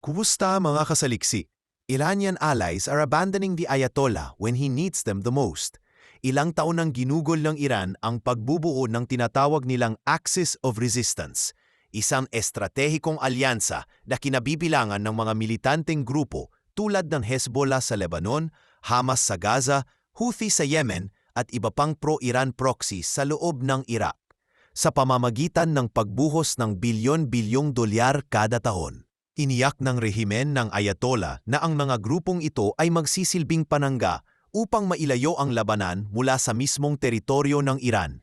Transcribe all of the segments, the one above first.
Kumusta mga kasaliksi? Iranian allies are abandoning the Ayatollah when he needs them the most. Ilang taon nang ginugol ng Iran ang pagbubuo ng tinatawag nilang Axis of Resistance, isang estratehikong alyansa na kinabibilangan ng mga militanteng grupo tulad ng Hezbollah sa Lebanon, Hamas sa Gaza, Houthi sa Yemen at iba pang pro-Iran proxies sa loob ng Iraq, sa pamamagitan ng pagbuhos ng bilyon-bilyong dolyar kada taon. Iniyak ng rehimen ng Ayatollah na ang mga grupong ito ay magsisilbing panangga upang mailayo ang labanan mula sa mismong teritoryo ng Iran.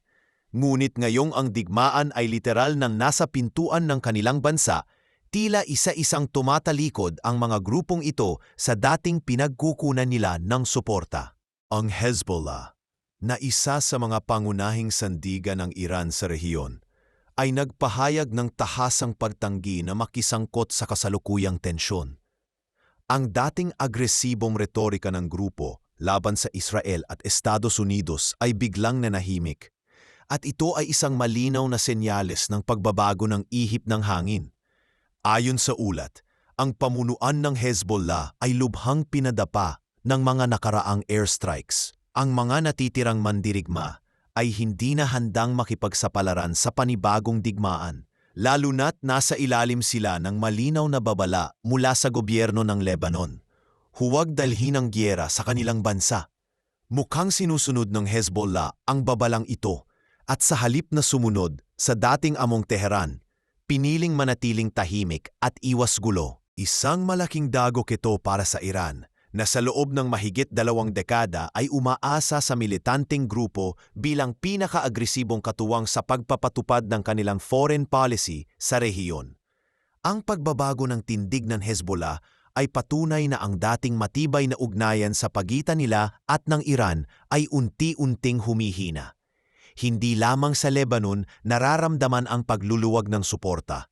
Ngunit ngayong ang digmaan ay literal nang nasa pintuan ng kanilang bansa, tila isa-isang tumatalikod ang mga grupong ito sa dating pinagkukunan nila ng suporta. Ang Hezbollah, na isa sa mga pangunahing sandigan ng Iran sa rehiyon, ay nagpahayag ng tahasang pagtanggi na makisangkot sa kasalukuyang tensyon. Ang dating agresibong retorika ng grupo laban sa Israel at Estados Unidos ay biglang nanahimik, at ito ay isang malinaw na senyales ng pagbabago ng ihip ng hangin. Ayon sa ulat, ang pamunuan ng Hezbollah ay lubhang pinadapa ng mga nakaraang airstrikes. Ang mga natitirang mandirigma ay hindi na handang makipagsapalaran sa panibagong digmaan, lalo na't nasa ilalim sila ng malinaw na babala mula sa gobyerno ng Lebanon. Huwag dalhin ang giyera sa kanilang bansa. Mukhang sinusunod ng Hezbollah ang babalang ito, at sa halip na sumunod sa dating among Tehran, piniling manatiling tahimik at iwas gulo. Isang malaking dagok ito para sa Iran, na sa loob ng mahigit 2 dekada ay umaasa sa militanteng grupo bilang pinaka-agresibong katuwang sa pagpapatupad ng kanilang foreign policy sa rehiyon. Ang pagbabago ng tindig ng Hezbollah ay patunay na ang dating matibay na ugnayan sa pagitan nila at ng Iran ay unti-unting humihina. Hindi lamang sa Lebanon nararamdaman ang pagluluwag ng suporta.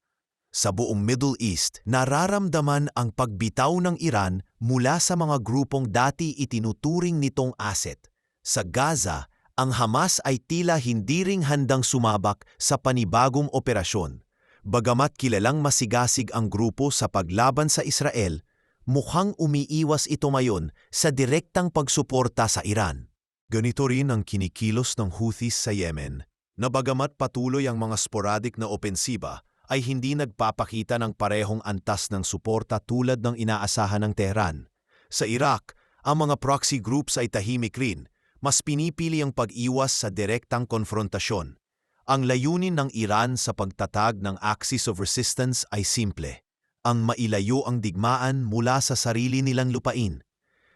Sa buong Middle East, nararamdaman ang pagbitaw ng Iran mula sa mga grupong dati itinuturing nitong asset. Sa Gaza, ang Hamas ay tila hindi ring handang sumabak sa panibagong operasyon. Bagamat kilalang masigasig ang grupo sa paglaban sa Israel, mukhang umiiwas ito ngayon sa direktang pagsuporta sa Iran. Ganito rin ang kinikilos ng Houthis sa Yemen, na bagamat patuloy ang mga sporadic na opensiba, ay hindi nagpapakita ng parehong antas ng suporta tulad ng inaasahan ng Tehran. Sa Iraq, ang mga proxy groups ay tahimik rin, mas pinipili ang pag-iwas sa direktang konfrontasyon. Ang layunin ng Iran sa pagtatag ng Axis of Resistance ay simple: ang mailayo ang digmaan mula sa sarili nilang lupain.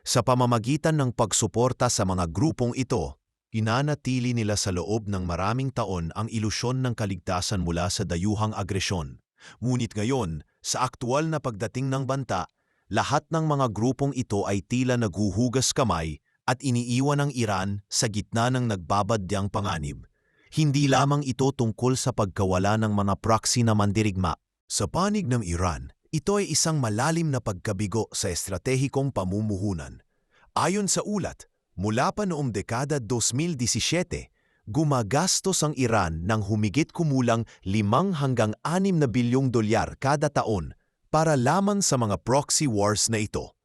Sa pamamagitan ng pagsuporta sa mga grupong ito, inanatili nila sa loob ng maraming taon ang ilusyon ng kaligtasan mula sa dayuhang agresyon. Ngunit ngayon, sa aktual na pagdating ng banta, lahat ng mga grupong ito ay tila naghuhugas kamay at iniiwan ng Iran sa gitna ng nagbabadyang panganib. Hindi lamang ito tungkol sa pagkawala ng mga proxy na mandirigma. Sa panig ng Iran, ito ay isang malalim na pagkabigo sa estratehikong pamumuhunan. Ayon sa ulat, mula pa noong dekada 2017, gumagastos ang Iran ng humigit kumulang 5 hanggang 6 na bilyong dolyar kada taon para lamang sa mga proxy wars na ito.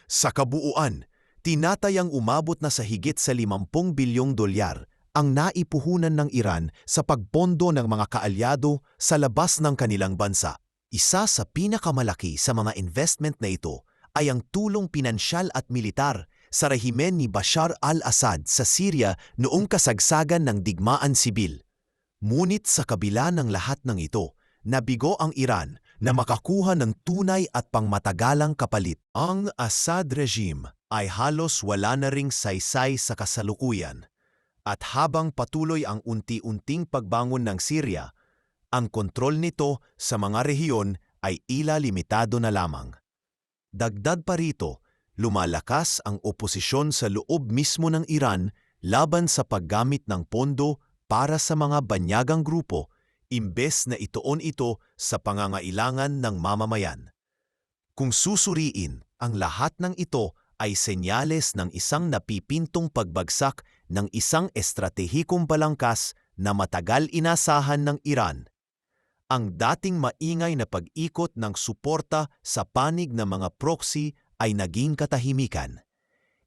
Sa kabuuan, tinatayang umabot na sa higit sa 50 bilyong dolyar ang naipuhunan ng Iran sa pagpondo ng mga kaalyado sa labas ng kanilang bansa. Isa sa pinakamalaki sa mga investment na ito ay ang tulong pinansyal at militar sa rehimen ni Bashar al-Assad sa Syria noong kasagsagan ng digmaan sibil. Ngunit sa kabila ng lahat ng ito, nabigo ang Iran na makakuha ng tunay at pangmatagalang kapalit. Ang Assad regime ay halos wala na ring saysay sa kasalukuyan. At habang patuloy ang unti-unting pagbangon ng Syria, ang kontrol nito sa mga rehiyon ay ila limitado na lamang. Dagdag pa rito, lumalakas ang oposisyon sa loob mismo ng Iran laban sa paggamit ng pondo para sa mga banyagang grupo, imbes na ituon ito sa pangangailangan ng mamamayan. Kung susuriin, ang lahat ng ito ay senyales ng isang napipintong pagbagsak ng isang estratehikong balangkas na matagal inasahan ng Iran. Ang dating maingay na pag-ikot ng suporta sa panig ng mga proxy ay naging katahimikan.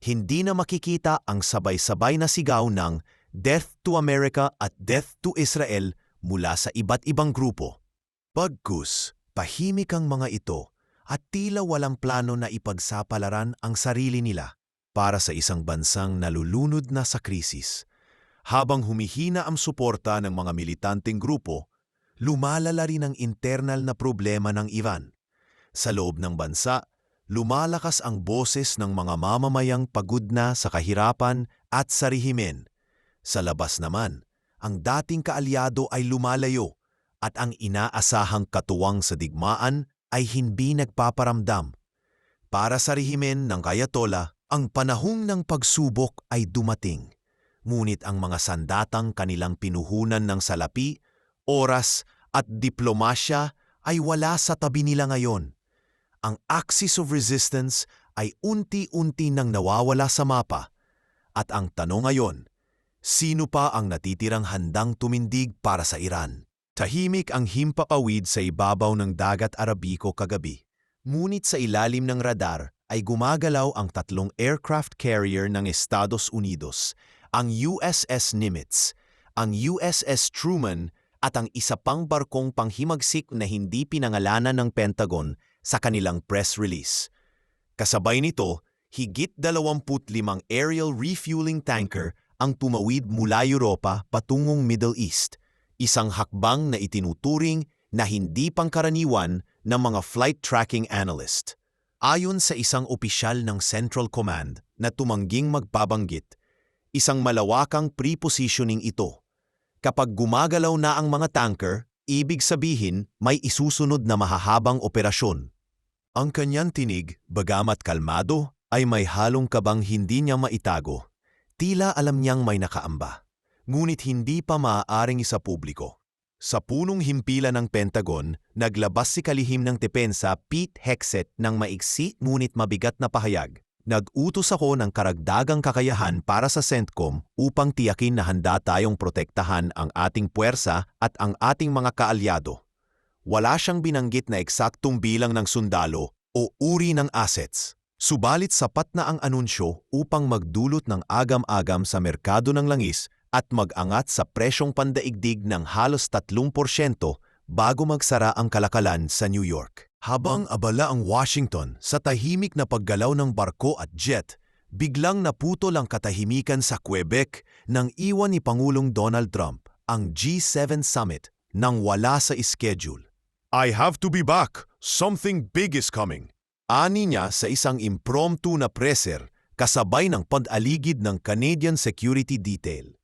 Hindi na makikita ang sabay-sabay na sigaw ng "Death to America" at "Death to Israel" mula sa iba't ibang grupo. Pagkus, tahimik ang mga ito at tila walang plano na ipagsapalaran ang sarili nila para sa isang bansang nalulunod na sa krisis. Habang humihina ang suporta ng mga militanteng grupo, lumalala rin ang internal na problema ng Iran. Sa loob ng bansa, lumalakas ang boses ng mga mamamayang pagod na sa kahirapan at sa rehimen. Sa labas naman, ang dating kaalyado ay lumalayo at ang inaasahang katuwang sa digmaan ay hindi nagpaparamdam. Para sa rehimen ng Ayatollah, ang panahon ng pagsubok ay dumating. Ngunit ang mga sandatang kanilang pinuhunan ng salapi, oras at diplomasya ay wala sa tabi nila ngayon. Ang axis of resistance ay unti-unti nang nawawala sa mapa. At ang tanong ngayon, sino pa ang natitirang handang tumindig para sa Iran? Tahimik ang himpapawid sa ibabaw ng dagat Arabiko kagabi. Ngunit sa ilalim ng radar ay gumagalaw ang tatlong aircraft carrier ng Estados Unidos, ang USS Nimitz, ang USS Truman at ang isa pang barkong panghimagsik na hindi pinangalanan ng Pentagon sa kanilang press release. Kasabay nito, higit 25 aerial refueling tanker ang tumawid mula Europa patungong Middle East, isang hakbang na itinuturing na hindi pangkaraniwan ng mga flight tracking analyst. Ayon sa isang opisyal ng Central Command na tumangging magpabanggit, isang malawakang pre-positioning ito. Kapag gumagalaw na ang mga tanker, ibig sabihin may isusunod na mahahabang operasyon. Ang kanyang tinig, bagamat kalmado, ay may halong kabang hindi niya maitago. Tila alam niyang may nakaamba, ngunit hindi pa maaaring isa publiko. Sa punong himpilan ng Pentagon, naglabas si kalihim ng depensa Pete Hegseth ng maiksi ngunit mabigat na pahayag. Nag-utos ako ng karagdagang kakayahan para sa CENTCOM upang tiyakin na handa tayong protektahan ang ating puwersa at ang ating mga kaalyado. Wala siyang binanggit na eksaktong bilang ng sundalo o uri ng assets. Subalit sapat na ang anunsyo upang magdulot ng agam-agam sa merkado ng langis at mag-angat sa presyong pandaigdig ng halos 3% bago magsara ang kalakalan sa New York. Habang abala ang Washington sa tahimik na paggalaw ng barko at jet, biglang naputol ang katahimikan sa Quebec nang iwan ni Pangulong Donald Trump ang G7 Summit nang wala sa schedule. "I have to be back. Something big is coming." Ani niya sa isang impromptu na presser kasabay ng pag-aligid ng Canadian Security Detail.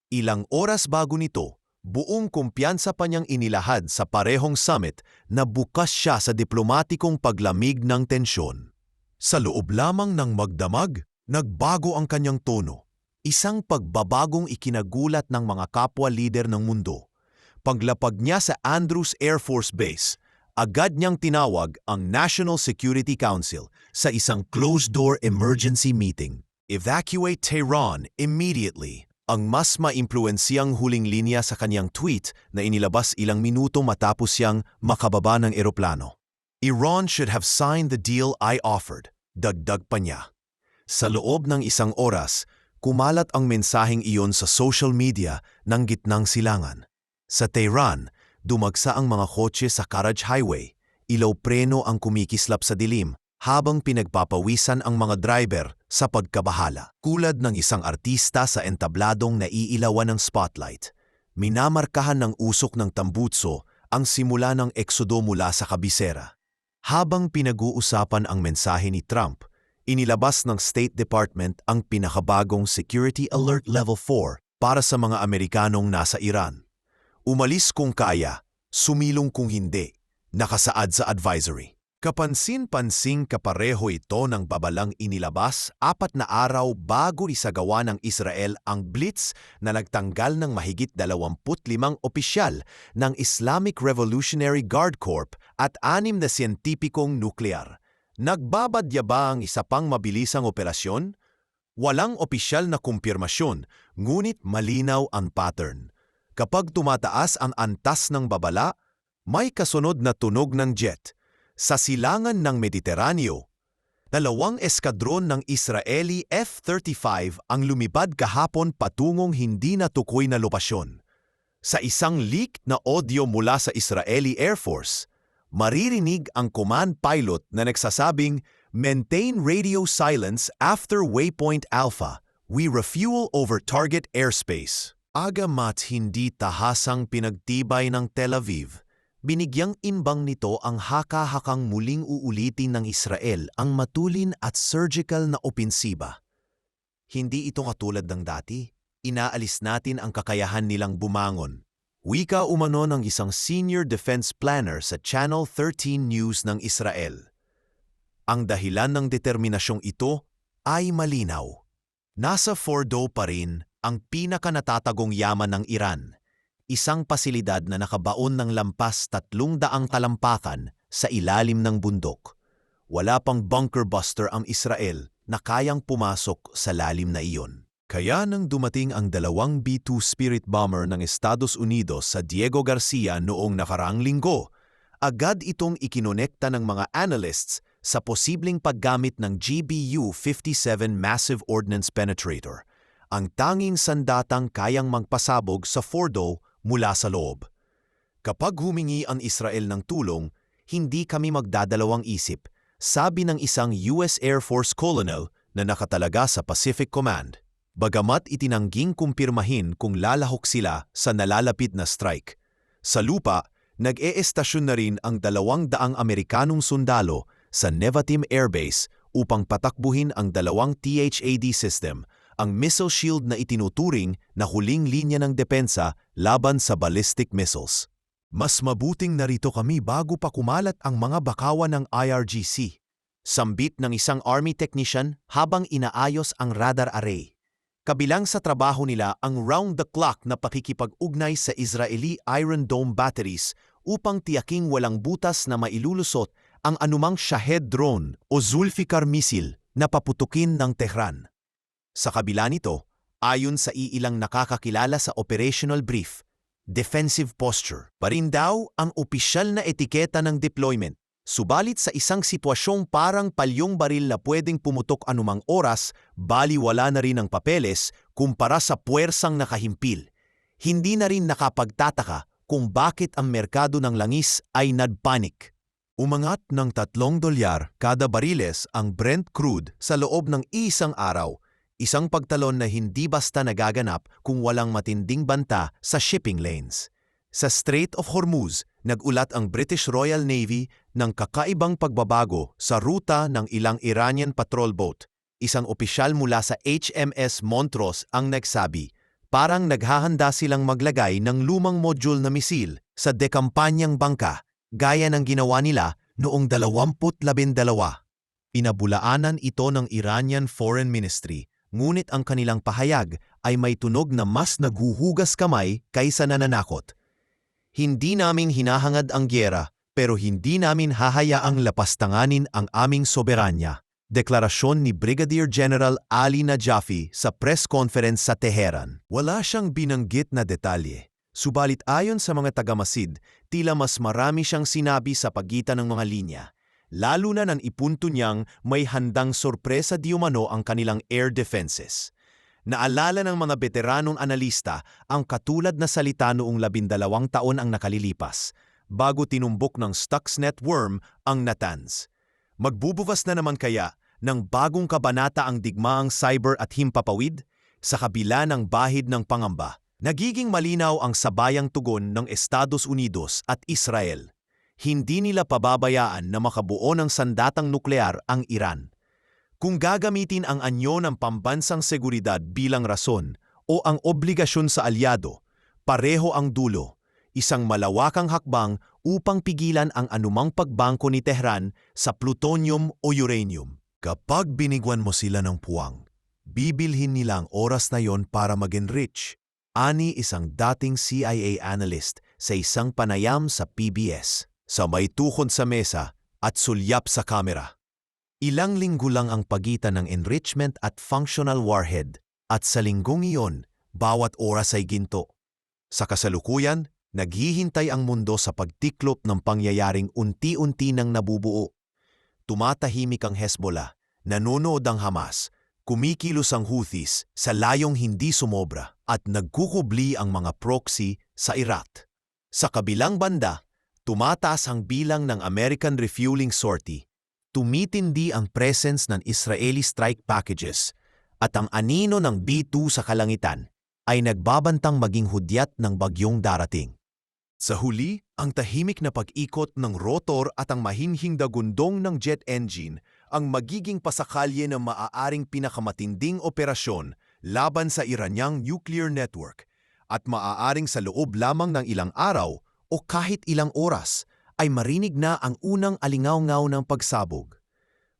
Ilang oras bago nito, buong kumpiyansa pa niyang inilahad sa parehong summit na bukas siya sa diplomatikong paglamig ng tensyon. Sa loob lamang ng magdamag, nagbago ang kanyang tono. Isang pagbabagong ikinagulat ng mga kapwa-lider ng mundo. Paglapag niya sa Andrews Air Force Base, agad niyang tinawag ang National Security Council sa isang closed-door emergency meeting. "Evacuate Tehran immediately." Ang mas maimpluwensiyang huling linya sa kanyang tweet na inilabas ilang minuto matapos siyang makababa ng eroplano. "Iran should have signed the deal I offered," dagdag pa niya. Sa loob ng isang oras, kumalat ang mensaheng iyon sa social media ng gitnang silangan. Sa Tehran, dumagsa ang mga kotse sa Karaj Highway, ilaw preno ang kumikislap sa dilim, habang pinagpapawisan ang mga driver sa pagkabahala. Kulad ng isang artista sa entabladong naiilawan ng spotlight, minamarkahan ng usok ng tambutso ang simula ng eksodo mula sa kabisera. Habang pinag-uusapan ang mensahe ni Trump, inilabas ng State Department ang pinakabagong Security Alert Level 4 para sa mga Amerikanong nasa Iran. "Umalis kung kaya, sumilong kung hindi," nakasaad sa advisory. Kapansin-pansing kapareho ito ng babalang inilabas 4 na araw bago isagawa ng Israel ang blitz na nagtanggal ng mahigit 25 opisyal ng Islamic Revolutionary Guard Corps at 6 na siyentipikong nuklear. Nagbabadya ba ang isa pang mabilisang operasyon? Walang opisyal na kumpirmasyon, ngunit malinaw ang pattern. Kapag tumataas ang antas ng babala, May kasunod na tunog ng jet. Sa silangan ng Mediteraneo, 2 eskadron ng Israeli F-35 ang lumipad kahapon patungong hindi natukoy na lokasyon. Sa isang leak na audio mula sa Israeli Air Force, maririnig ang command pilot na nagsasabing, "Maintain radio silence after waypoint Alpha. We refuel over target airspace." Agamat hindi tahasang pinagtibay ng Tel Aviv, binigyang imbang nito ang haka-hakang muling uulitin ng Israel ang matulin at surgical na opensiba. Hindi ito katulad ng dati. Inaalis natin ang kakayahan nilang bumangon. Wika umano ng isang senior defense planner sa Channel 13 News ng Israel. Ang dahilan ng determinasyong ito ay malinaw. Nasa Fordo pa rin ang pinakanatatagong yaman ng Iran, isang pasilidad na nakabaon ng lampas 300 talampakan sa ilalim ng bundok. Wala pang bunker buster ang Israel na kayang pumasok sa lalim na iyon. Kaya nang dumating ang 2 B-2 Spirit bomber ng Estados Unidos sa Diego Garcia noong nakaraang linggo, agad itong ikinonekta ng mga analysts sa posibleng paggamit ng GBU-57 Massive Ordnance Penetrator, ang tanging sandatang kayang magpasabog sa Fordo mula sa loob. Kapag humingi ang Israel ng tulong, hindi kami magdadalawang isip, sabi ng isang US Air Force colonel na nakatalaga sa Pacific Command. Bagamat itinangging kumpirmahin kung lalahok sila sa nalalapit na strike. Sa lupa, nag-eestasyon na rin ang 200 Amerikanong sundalo sa Nevatim Air Base upang patakbuhin ang 2 THAD system, ang missile shield na itinuturing na huling linya ng depensa laban sa ballistic missiles. Mas mabuting narito kami bago pa kumalat ang mga bakawan ng IRGC. Sambit ng isang Army technician habang inaayos ang radar array. Kabilang sa trabaho nila ang round-the-clock na pakikipag-ugnay sa Israeli Iron Dome batteries upang tiyaking walang butas na mailulusot ang anumang Shahed drone o Zulfikar missile na paputukin ng Tehran. Sa kabila nito, ayon sa iilang nakakakilala sa operational brief, defensive posture pa rin daw ang opisyal na etiketa ng deployment. Subalit sa isang sitwasyong parang palyong baril na pwedeng pumutok anumang oras, baliwala na rin ang papeles kumpara sa puwersang nakahimpil. Hindi na rin nakapagtataka kung bakit ang merkado ng langis ay nagpanik. Umangat ng $3 kada bariles ang Brent crude sa loob ng isang araw, isang pagtalon na hindi basta nagaganap kung walang matinding banta sa shipping lanes. Sa Strait of Hormuz, nag-ulat ang British Royal Navy ng kakaibang pagbabago sa ruta ng ilang Iranian patrol boat. Isang opisyal mula sa HMS Montrose ang nagsabi, parang naghahanda silang maglagay ng lumang module na misil sa dekampanyang bangka, gaya ng ginawa nila noong 2012. Pinabulaanan ito ng Iranian Foreign Ministry, ngunit ang kanilang pahayag ay may tunog na mas naghuhugas kamay kaysa nananakot. Hindi namin hinahangad ang gyera, pero hindi namin hahayaang lapastanganin ang aming soberanya. Deklarasyon ni Brigadier General Ali Najafi sa press conference sa Teheran. Wala siyang binanggit na detalye. Subalit ayon sa mga tagamasid, tila mas marami siyang sinabi sa pagitan ng mga linya. Lalo na nang ipunto niyang may handang sorpresa di umano ang kanilang air defenses. Naalala ng mga veteranong analista ang katulad na salita noong 12 taon ang nakalilipas, bago tinumbok ng Stuxnet worm ang Natanz. Magbubukas na naman kaya ng bagong kabanata ang digmaang cyber at himpapawid? Sa kabila ng bahid ng pangamba, nagiging malinaw ang sabayang tugon ng Estados Unidos at Israel. Hindi nila pababayaan na makabuo ng sandatang nuklear ang Iran. Kung gagamitin ang anyo ng pambansang seguridad bilang rason o ang obligasyon sa alyado, pareho ang dulo, isang malawakang hakbang upang pigilan ang anumang pagbangko ni Tehran sa plutonium o uranium. Kapag binigwan mo sila ng puwang, bibilhin nila ang oras na yon para mag-enrich, ani isang dating CIA analyst sa isang panayam sa PBS. Sa may tukod sa mesa at sulyap sa kamera. Ilang linggo lang ang pagitan ng enrichment at functional warhead, at sa linggong iyon, bawat oras ay ginto. Sa kasalukuyan, Naghihintay ang mundo sa pagtiklop ng pangyayaring unti-unti nang nabubuo. Tumatahimik ang Hezbollah, nanonood ang Hamas, kumikilos ang Houthis sa layong hindi sumobra at nagkukubli ang mga proxy sa Iraq. Sa kabilang banda, tumataas ang bilang ng American refueling sortie, tumitindi ang presence ng Israeli strike packages, at ang anino ng B-2 sa kalangitan ay nagbabantang maging hudyat ng bagyong darating. Sa huli, ang tahimik na pag-ikot ng rotor at ang mahinhing dagundong ng jet engine ang magiging pasakalye ng maaaring pinakamatinding operasyon laban sa Iranyang nuclear network at maaaring sa loob lamang ng ilang araw o kahit ilang oras ay marinig na ang unang alingaw-ngaw ng pagsabog.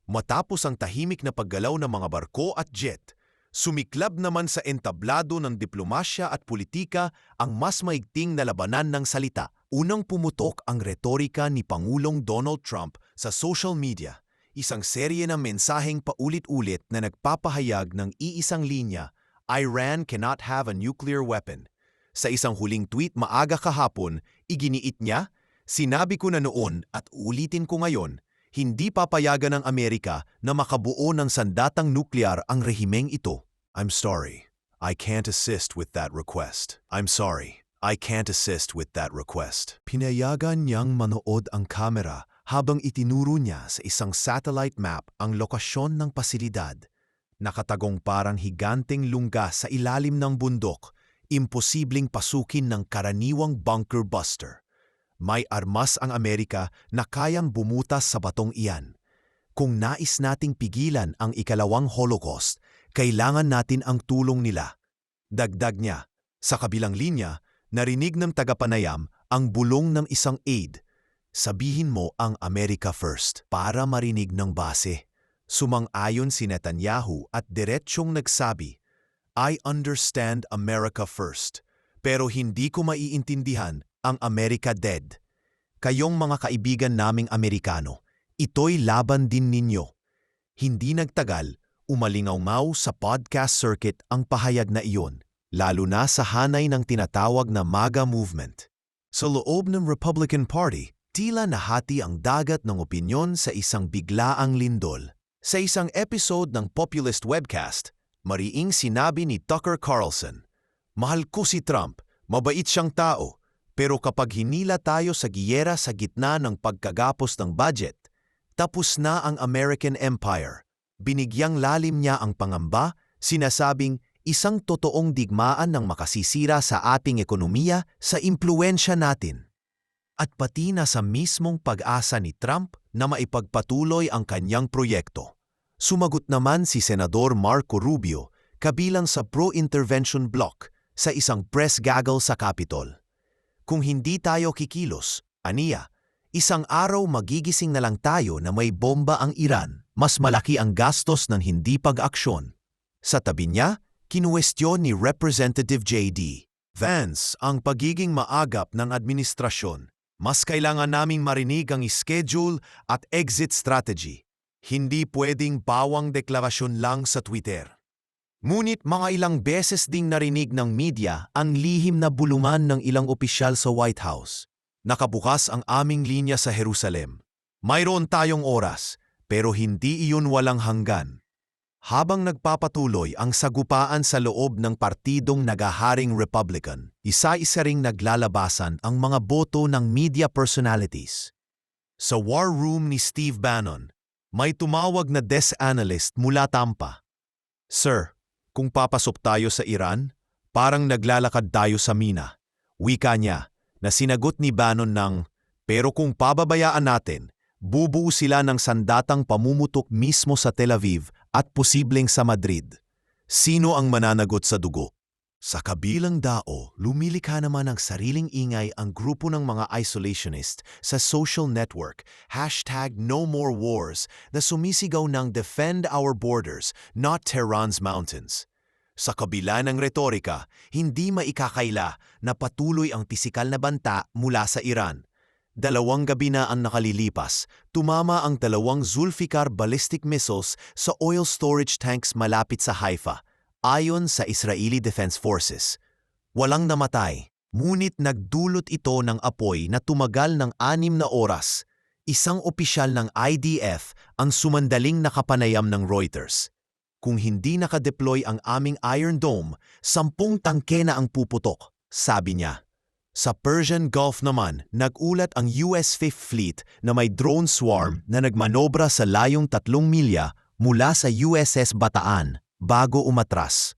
Matapos ang tahimik na paggalaw ng mga barko at jet, sumiklab naman sa entablado ng diplomasya at politika ang mas maigting na labanan ng salita. Unang pumutok ang retorika ni Pangulong Donald Trump sa social media, isang serye ng mensaheng paulit-ulit na nagpapahayag ng iisang linya, Iran cannot have a nuclear weapon. Sa isang huling tweet maaga kahapon, iginiit niya, "Sinabi ko na noon at ulitin ko ngayon, hindi papayagan ng Amerika na makabuo ng sandatang nuklear ang rehimeng ito." I'm sorry. I can't assist with that request. I'm sorry. I can't assist with that request. Pinayagan niyang manood ang kamera habang itinuro niya sa isang satellite map ang lokasyon ng pasilidad. Nakatagong parang higanteng lungga sa ilalim ng bundok, imposibleng pasukin ng karaniwang bunker buster. May armas ang Amerika na kayang bumutas sa batong iyan. Kung nais nating pigilan ang ikalawang Holocaust, kailangan natin ang tulong nila. Dagdag niya, sa kabilang linya, narinig ng tagapanayam ang bulong ng isang aide. Sabihin mo ang America first para marinig ng base. Sumang-ayon si Netanyahu at diretsyong nagsabi, I understand America first, pero hindi ko maiintindihan ang America dead. Kayong mga kaibigan naming Amerikano, ito'y laban din ninyo. Hindi nagtagal, umalingaw-ngaw sa podcast circuit ang pahayag na iyon, lalo na sa hanay ng tinatawag na MAGA movement. Sa loob ng Republican Party, tila nahati ang dagat ng opinyon sa isang biglaang lindol. Sa isang episode ng Populist Webcast, mariing sinabi ni Tucker Carlson, "Mahal ko si Trump, mabait siyang tao, pero kapag hinila tayo sa giyera sa gitna ng pagkagapos ng budget, tapos na ang American Empire." Binigyang lalim niya ang pangamba, sinasabing isang totoong digmaan ng makasisira sa ating ekonomiya sa impluwensya natin. At pati na sa mismong pag-asa ni Trump na maipagpatuloy ang kanyang proyekto. Sumagot naman si Senador Marco Rubio kabilang sa pro-intervention bloc sa isang press gaggle sa Capitol. Kung hindi tayo kikilos, aniya, isang araw magigising na lang tayo na may bomba ang Iran, mas malaki ang gastos ng hindi pag-aksyon. Sa tabi niya, kinuwestiyon ni Representative J.D. Vance ang pagiging maagap ng administrasyon. Mas kailangan naming marinig ang schedule at exit strategy. Hindi pwedeng bawang deklarasyon lang sa Twitter. Ngunit mga ilang beses ding narinig ng media ang lihim na bulungan ng ilang opisyal sa White House. Nakabukas ang aming linya sa Jerusalem. Mayroon tayong oras, pero hindi iyon walang hanggan. Habang nagpapatuloy ang sagupaan sa loob ng partidong nagaharing Republican, isa-isa ring naglalabasan ang mga boto ng media personalities. Sa war room ni Steve Bannon, may tumawag na desk analyst mula Tampa. "Sir, kung papasok tayo sa Iran, parang naglalakad tayo sa mina." Wika niya, na sinagot ni Bannon ng, "Pero kung pababayaan natin, bubuo sila ng sandatang pamumutok mismo sa Tel Aviv at posibleng sa Madrid. Sino ang mananagot sa dugo?" Sa kabilang dao, lumilikha naman ng sariling ingay ang grupo ng mga isolationist sa social network, #NoMoreWars, na sumisigaw ng "Defend our borders, not Tehran's mountains." Sa kabila ng retorika, hindi maikakaila na patuloy ang pisikal na banta mula sa Iran. 2 gabi na ang nakalilipas, tumama ang 2 Zulfikar ballistic missiles sa oil storage tanks malapit sa Haifa, ayon sa Israeli Defense Forces. Walang namatay, Ngunit nagdulot ito ng apoy na tumagal ng 6 na oras. Isang opisyal ng IDF ang sumandaling nakapanayam ng Reuters. Kung hindi nakadeploy ang aming Iron Dome, 10 tangke na ang puputok, sabi niya. Sa Persian Gulf naman, nagulat ang US Fifth Fleet na may drone swarm na nagmanobra sa layong 3 milya mula sa USS Bataan bago umatras.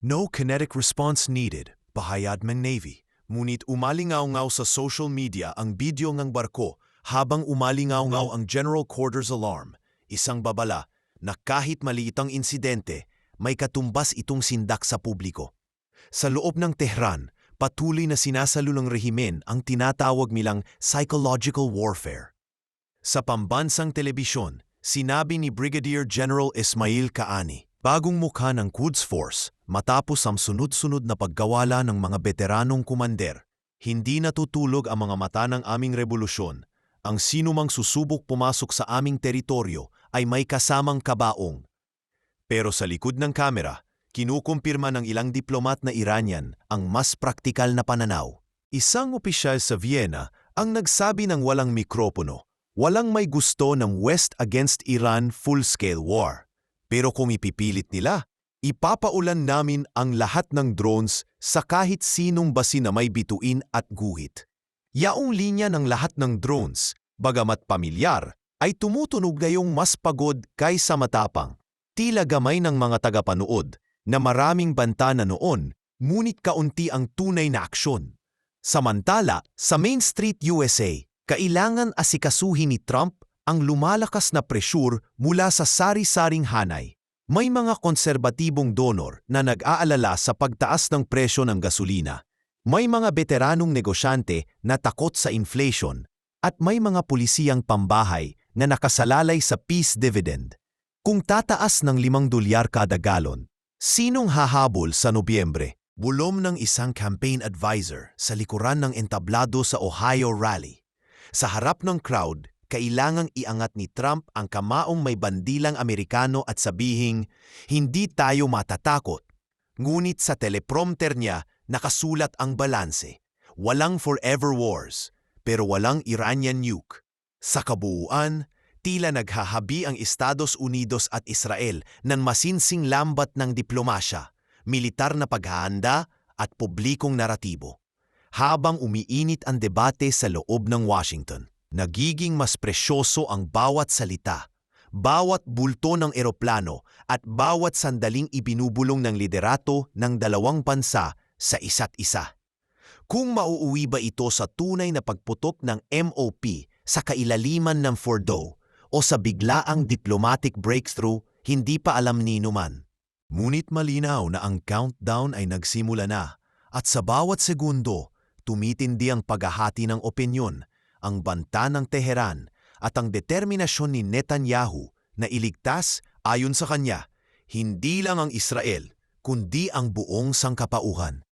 No kinetic response needed, pahayag ng Navy. Ngunit umalingaw-ngaw sa social media ang video ng barko habang umalingaw-ngaw ang General Quarters Alarm, isang babala na kahit maliitang insidente, may katumbas itong sindak sa publiko. Sa loob ng Tehran, patuloy na sinasalo ng rehimen ang tinatawag nilang psychological warfare. Sa pambansang telebisyon, sinabi ni Brigadier General Ismail Qaani, bagong mukha ng Quds Force matapos ang sunod-sunod na paggawala ng mga veteranong kumander. Hindi natutulog ang mga mata ng aming revolusyon. Ang sinumang susubok pumasok sa aming teritoryo ay may kasamang kabaong. Pero sa likod ng kamera, kinukumpirma ng ilang diplomat na Iranian ang mas praktikal na pananaw. Isang opisyal sa Vienna ang nagsabi ng walang mikropono, walang may gusto ng West against Iran full-scale war. Pero kung ipipilit nila, ipapaulan namin ang lahat ng drones sa kahit sinong basi na may bituin at guhit. Yaong linya ng lahat ng drones, bagamat pamilyar, ay tumutunog ngayong mas pagod kaysa matapang. Tila gamay ng mga tagapanood na maraming banta na noon, ngunit kaunti ang tunay na aksyon. Samantala, sa Main Street, USA, kailangan asikasuhin ni Trump ang lumalakas na presyur mula sa sari-saring hanay. May mga konserbatibong donor na nag-aalala sa pagtaas ng presyo ng gasolina. May mga veteranong negosyante na takot sa inflation at may mga pulisiyang pambahay na nakasalalay sa peace dividend. Kung tataas ng $5 kada galon, sinong hahabol sa Nobyembre? Bulong ng isang campaign advisor sa likuran ng entablado sa Ohio rally. Sa harap ng crowd, kailangang iangat ni Trump ang kamaong may bandilang Amerikano at sabihing, hindi tayo matatakot. Ngunit sa teleprompter niya, nakasulat ang balanse. Walang forever wars, pero walang Iranian nuke. Sa kabuuan, tila naghahabi ang Estados Unidos at Israel ng masinsing lambat ng diplomasya, militar na paghahanda at publikong naratibo. Habang umiinit ang debate sa loob ng Washington, nagiging mas presyoso ang bawat salita, bawat bulto ng eroplano at bawat sandaling ibinubulong ng liderato ng dalawang bansa sa isa't isa. Kung mauuwi ba ito sa tunay na pagputok ng MOP sa kailaliman ng Fordo o sa biglaang diplomatic breakthrough, hindi pa alam ni numan. Ngunit malinaw na ang countdown ay nagsimula na at sa bawat segundo, tumitindi ang paghahati ng opinyon, ang banta ng Teheran at ang determinasyon ni Netanyahu na iligtas ayon sa kanya, hindi lang ang Israel, kundi ang buong sangkapauhan.